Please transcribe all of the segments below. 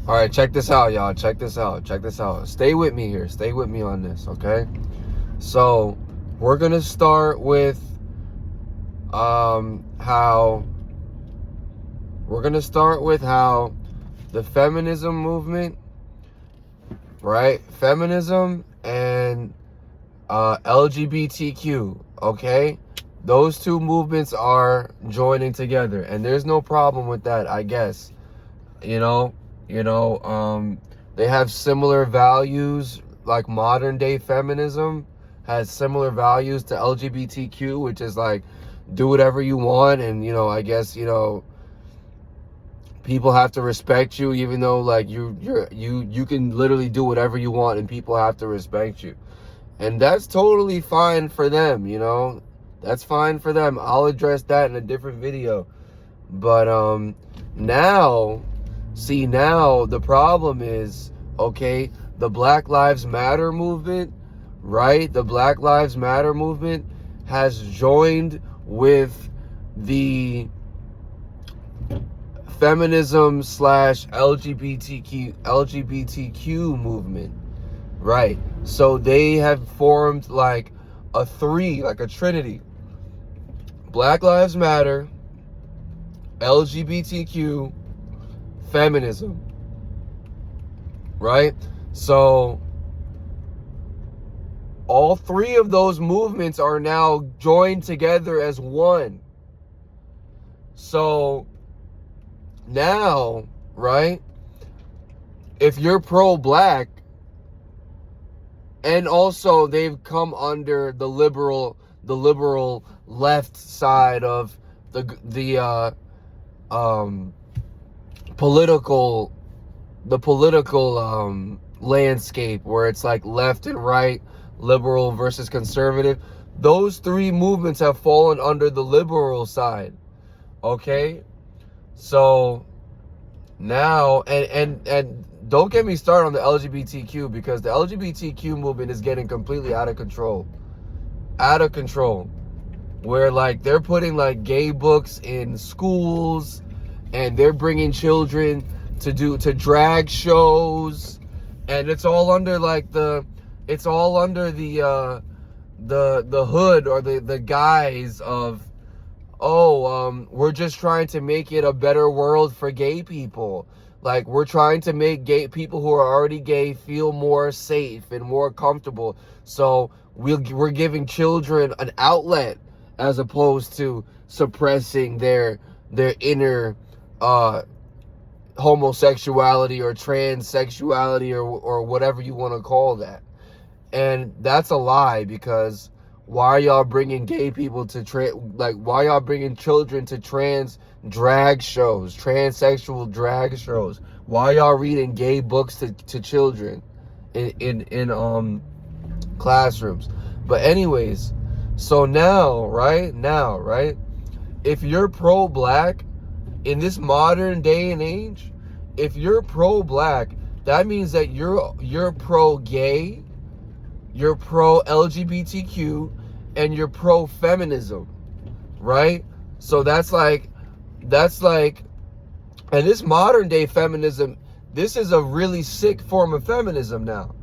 All right, check this out, y'all. Check this out. Check this out. Stay with me here. Stay with me on this, okay? So, we're going to start with how the feminism movement, right? Feminism and LGBTQ, okay? Those two movements are joining together, and there's no problem with that, I guess. You know, they have similar values, like modern day feminism has similar values to LGBTQ, which is like do whatever you want, and I guess people have to respect you, even though like you can literally do whatever you want and people have to respect you. And that's totally fine for them, That's fine for them. I'll address that in a different video. But now the problem is, okay, the Black Lives Matter movement, right? The Black Lives Matter movement has joined with the feminism / LGBTQ movement, right? So they have formed like a trinity. Black Lives Matter, LGBTQ, feminism, right? So all three of those movements are now joined together as one. So now, right, if you're pro-black, and also they've come under the liberal left side of the political landscape, where it's like left and right, liberal versus conservative. Those three movements have fallen under the liberal side. Okay? So now, and don't get me started on the LGBTQ, because the LGBTQ movement is getting completely out of control. Where like they're putting like gay books in schools, and they're bringing children to drag shows, and it's all under like the hood or the guise of, we're just trying to make it a better world for gay people. Like, we're trying to make gay people who are already gay feel more safe and more comfortable. So we're giving children an outlet, as opposed to suppressing their inner homosexuality or transsexuality or whatever you want to call that. And that's a lie, because why are y'all bringing gay people why y'all bringing children to transsexual drag shows? Why y'all reading gay books to children in classrooms? But anyways, so now, right, if you're pro-black in this modern day and age, if you're pro-black, that means that you're pro-gay, you're pro-LGBTQ, and you're pro-feminism, right? So that's like, and this modern day feminism, this is a really sick form of feminism now.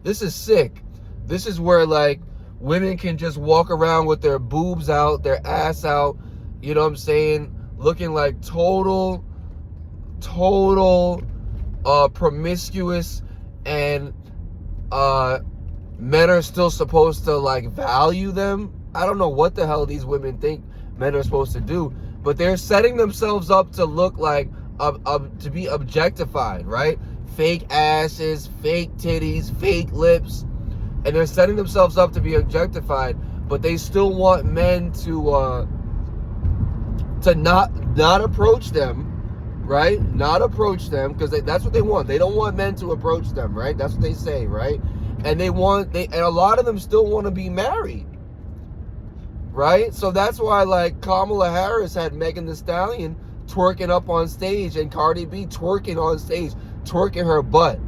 This is sick. This is where like women can just walk around with their boobs out, their ass out, you know what I'm saying? Looking like total promiscuous, and men are still supposed to like value them. I don't know what the hell these women think men are supposed to do, but they're setting themselves up to look like to be objectified, right? Fake asses, fake titties, fake lips, and they're setting themselves up to be objectified, but they still want men to not approach them, right? Not approach them, because that's what they want. They don't want men to approach them, right? That's what they say, right? And and a lot of them still want to be married, right? So that's why like Kamala Harris had Megan Thee Stallion twerking up on stage, and Cardi B twerking on stage, twerking her butt,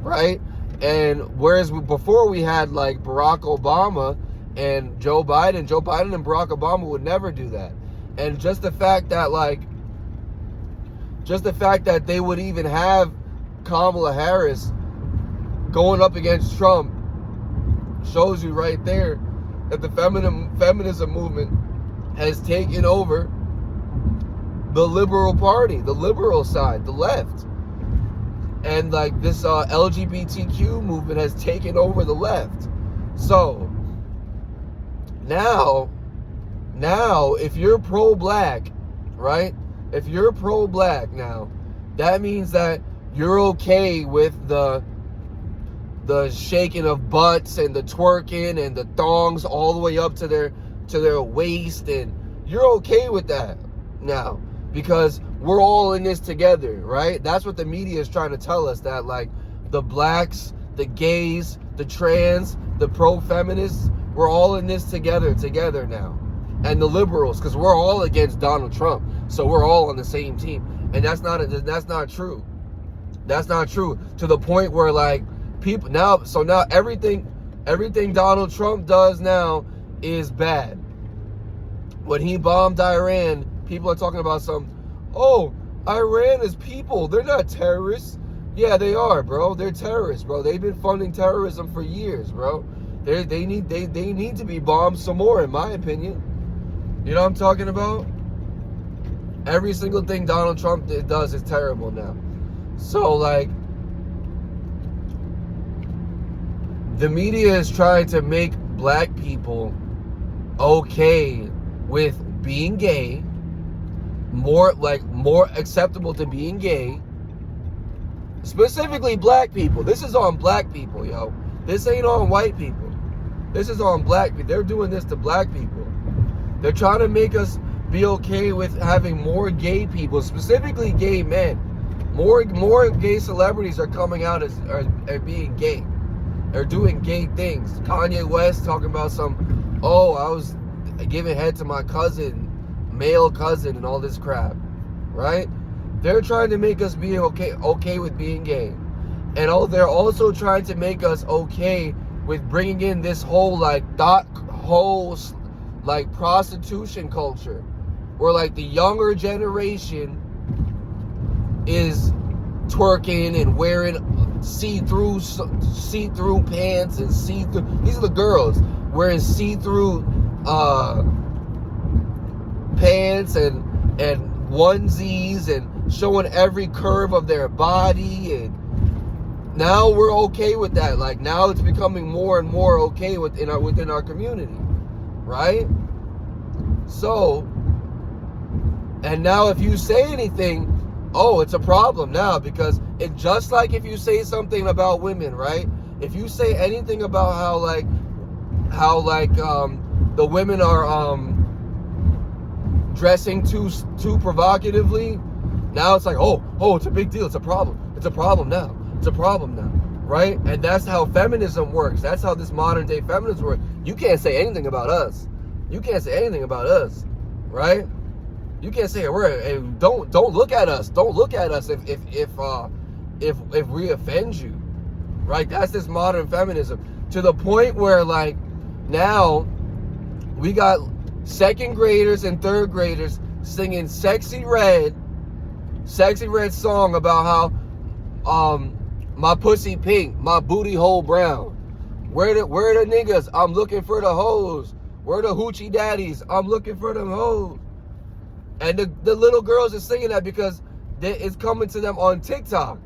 right? And whereas before we had like Barack Obama and Joe Biden and Barack Obama would never do that. And just the fact that they would even have Kamala Harris going up against Trump shows you right there that the feminism movement has taken over the liberal party, the liberal side, the left. And like this LGBTQ movement has taken over the left. So now if you're pro-black, right? If you're pro-black now, that means that you're okay with the shaking of butts and the twerking and the thongs all the way up to their waist, and you're okay with that now because we're all in this together, right? That's what the media is trying to tell us, that like the blacks, the gays, the trans, the pro-feminists, we're all in this together now. And the liberals, because we're all against Donald Trump, so we're all on the same team. And that's not true. That's not true. To the point where like people now everything Donald Trump does now is bad. When he bombed Iran, people are talking about Iran is people. They're not terrorists. Yeah, they are, bro. They're terrorists, bro. They've been funding terrorism for years, bro. They need to be bombed some more, in my opinion. You know what I'm talking about? Every single thing Donald Trump does is terrible now. So, like, the media is trying to make black people okay with being gay, more acceptable to being gay. Specifically black people. This is on black people, yo. This ain't on white people. This is on black people. They're doing this to black people. They're trying to make us be okay with having more gay people, specifically gay men. More gay celebrities are coming out as being gay. They're doing gay things. Kanye West talking about I was giving head to my cousin, male cousin, and all this crap, right? They're trying to make us be okay with being gay. And they're also trying to make us okay with bringing in this whole prostitution culture, where like the younger generation is twerking and wearing see-through pants and see-through. These are the girls wearing see-through pants and onesies and showing every curve of their body, and now we're okay with that. Like now it's becoming more and more okay within our community, right? So, and now if you say anything, it's a problem now, because it just like if you say something about women, right? If you say anything about how the women are dressing too provocatively, now it's like it's a big deal. It's a problem. It's a problem now. It's a problem now, right? And that's how feminism works. That's how this modern day feminism works. You can't say anything about us. You can't say anything about us, right? You can't say a word. Don't look at us. Don't look at us if we offend you, right? That's this modern feminism, to the point where like now we got second graders and third graders singing Sexy Red song about how my pussy pink, my booty hole brown. Where the niggas? I'm looking for the hoes. Where the hoochie daddies? I'm looking for them hoes. And the little girls are singing that because it's coming to them on TikTok.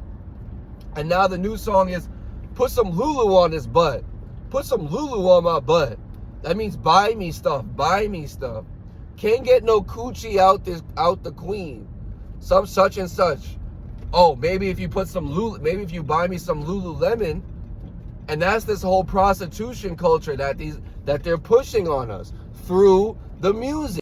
And now the new song is, put some Lulu on this butt. Put some Lulu on my butt. That means buy me stuff. Buy me stuff. Can't get no coochie out the queen. Some such and such. Maybe if you put some maybe if you buy me some Lululemon. And that's this whole prostitution culture that they're pushing on us through the music.